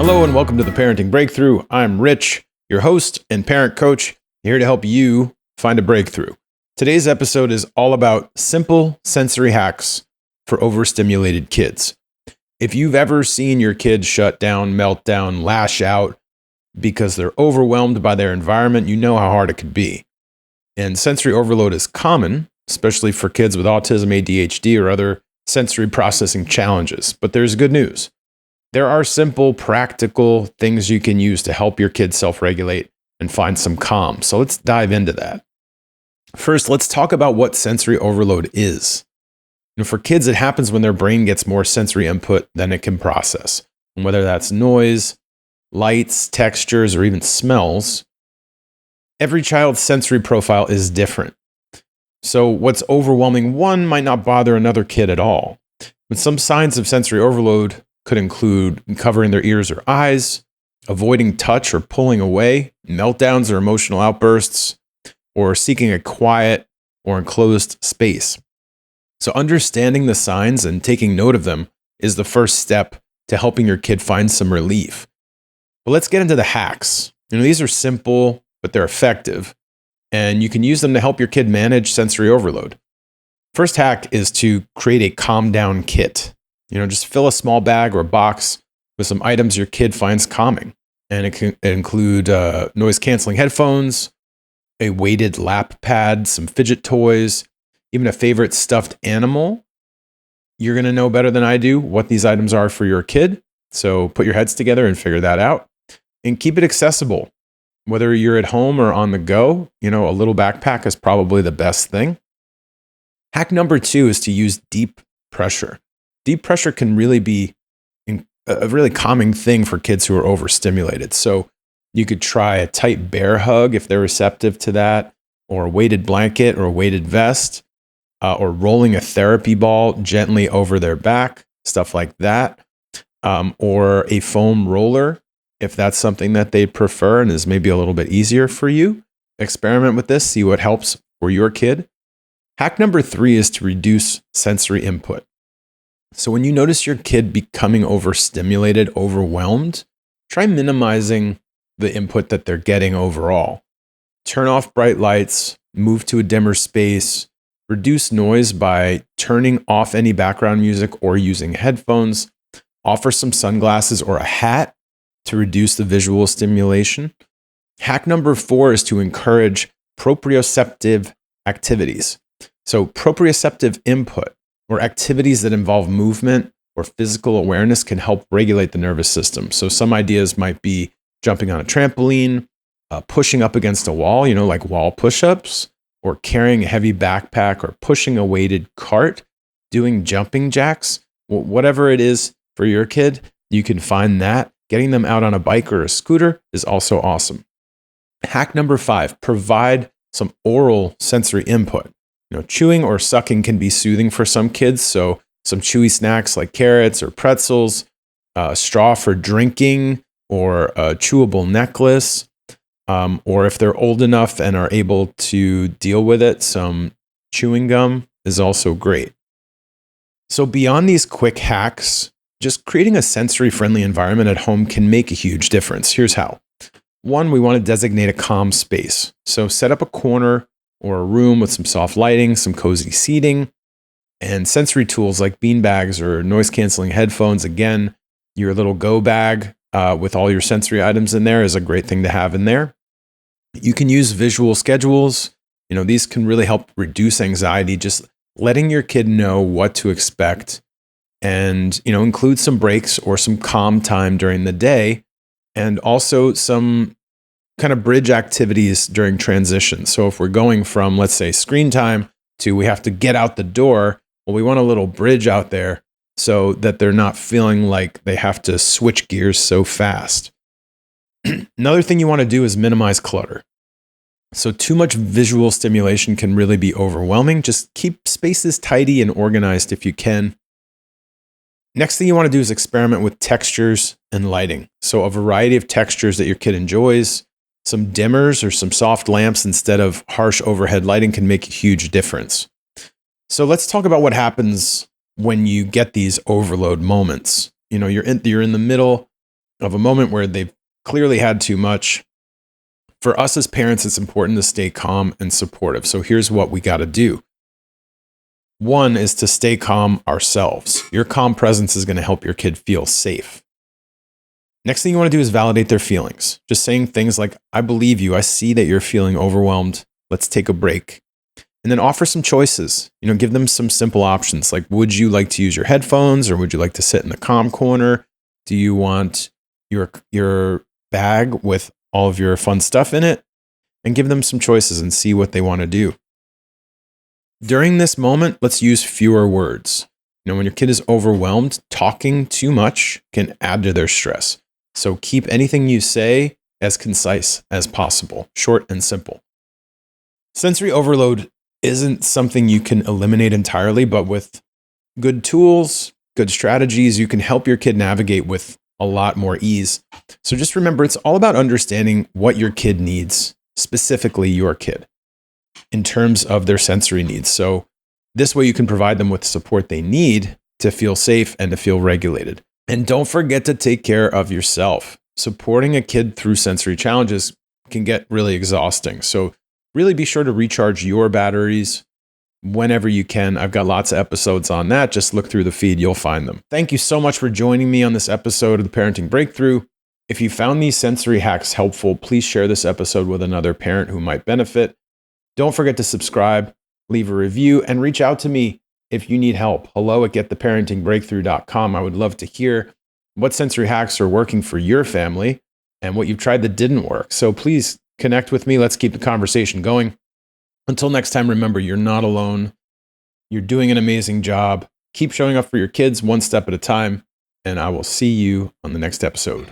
Hello and welcome to the Parenting Breakthrough. I'm Rich, your host and parent coach, here to help you find a breakthrough. Today's episode is all about simple sensory hacks for overstimulated kids. If you've ever seen your kids shut down, meltdown, lash out because they're overwhelmed by their environment, you know how hard it could be. And sensory overload is common, especially for kids with autism, ADHD, or other sensory processing challenges. But there's good news. There are simple, practical things you can use to help your kids self-regulate and find some calm. So let's dive into that. First, let's talk about what sensory overload is. For kids, it happens when their brain gets more sensory input than it can process. And whether that's noise, lights, textures, or even smells, every child's sensory profile is different. So what's overwhelming one might not bother another kid at all. But some signs of sensory overload could include covering their ears or eyes, avoiding touch or pulling away, meltdowns or emotional outbursts, or seeking a quiet or enclosed space. So understanding the signs and taking note of them is the first step to helping your kid find some relief. But let's get into the hacks. These are simple, but they're effective, and you can use them to help your kid manage sensory overload. First hack is to create a calm down kit. Just fill a small bag or box with some items your kid finds calming. And it can include noise-canceling headphones, a weighted lap pad, some fidget toys, even a favorite stuffed animal. You're going to know better than I do what these items are for your kid. So put your heads together and figure that out. And keep it accessible. Whether you're at home or on the go, a little backpack is probably the best thing. Hack number 2 is to use deep pressure. Deep pressure can really be a really calming thing for kids who are overstimulated. So you could try a tight bear hug if they're receptive to that, or a weighted blanket or a weighted vest, or rolling a therapy ball gently over their back, stuff like that, or a foam roller if that's something that they prefer and is maybe a little bit easier for you. Experiment with this, see what helps for your kid. Hack number 3 is to reduce sensory input. So when you notice your kid becoming overstimulated, overwhelmed, try minimizing the input that they're getting overall. Turn off bright lights, move to a dimmer space, reduce noise by turning off any background music or using headphones, offer some sunglasses or a hat to reduce the visual stimulation. Hack number 4 is to encourage proprioceptive activities. So proprioceptive input, or activities that involve movement or physical awareness, can help regulate the nervous system. So some ideas might be jumping on a trampoline, pushing up against a wall, like wall push-ups, or carrying a heavy backpack, or pushing a weighted cart, doing jumping jacks. Whatever it is for your kid, you can find that. Getting them out on a bike or a scooter is also awesome. Hack number 5, provide some oral sensory input. Chewing or sucking can be soothing for some kids, so some chewy snacks like carrots or pretzels, straw for drinking, or a chewable necklace, or if they're old enough and are able to deal with it, some chewing gum is also great. So beyond these quick hacks, just creating a sensory-friendly environment at home can make a huge difference. Here's how. 1, we want to designate a calm space. So set up a corner or a room with some soft lighting, some cozy seating, and sensory tools like bean bags or noise-canceling headphones. Again, your little go bag with all your sensory items in there is a great thing to have in there. You can use visual schedules. These can really help reduce anxiety, just letting your kid know what to expect, and include some breaks or some calm time during the day, and also some kind of bridge activities during transition. So if we're going from, let's say, screen time to we have to get out the door, well, we want a little bridge out there so that they're not feeling like they have to switch gears so fast. Another thing you want to do is minimize clutter. So too much visual stimulation can really be overwhelming. Just keep spaces tidy and organized if you can. Next thing you want to do is experiment with textures and lighting. So a variety of textures that your kid enjoys. Some dimmers or some soft lamps instead of harsh overhead lighting can make a huge difference. So let's talk about what happens when you get these overload moments. You're in the middle of a moment where they've clearly had too much. For us as parents, it's important to stay calm and supportive. So here's what we got to do. One is to stay calm ourselves. Your calm presence is going to help your kid feel safe. Next thing you want to do is validate their feelings. Just saying things like, I believe you. I see that you're feeling overwhelmed. Let's take a break. And then offer some choices. Give them some simple options like, would you like to use your headphones or would you like to sit in the calm corner? Do you want your bag with all of your fun stuff in it? And give them some choices and see what they want to do. During this moment, let's use fewer words. When your kid is overwhelmed, talking too much can add to their stress. So keep anything you say as concise as possible, short and simple. Sensory overload isn't something you can eliminate entirely, but with good tools, good strategies, you can help your kid navigate with a lot more ease. So just remember, it's all about understanding what your kid needs, specifically your kid, in terms of their sensory needs. So this way you can provide them with the support they need to feel safe and to feel regulated. And don't forget to take care of yourself. Supporting a kid through sensory challenges can get really exhausting. So really be sure to recharge your batteries whenever you can. I've got lots of episodes on that. Just look through the feed, you'll find them. Thank you so much for joining me on this episode of the Parenting Breakthrough. If you found these sensory hacks helpful, please share this episode with another parent who might benefit. Don't forget to subscribe, leave a review, and reach out to me if you need help. hello@gettheparentingbreakthrough.com. I would love to hear what sensory hacks are working for your family and what you've tried that didn't work. So please connect with me. Let's keep the conversation going. Until next time, remember, you're not alone. You're doing an amazing job. Keep showing up for your kids one step at a time, and I will see you on the next episode.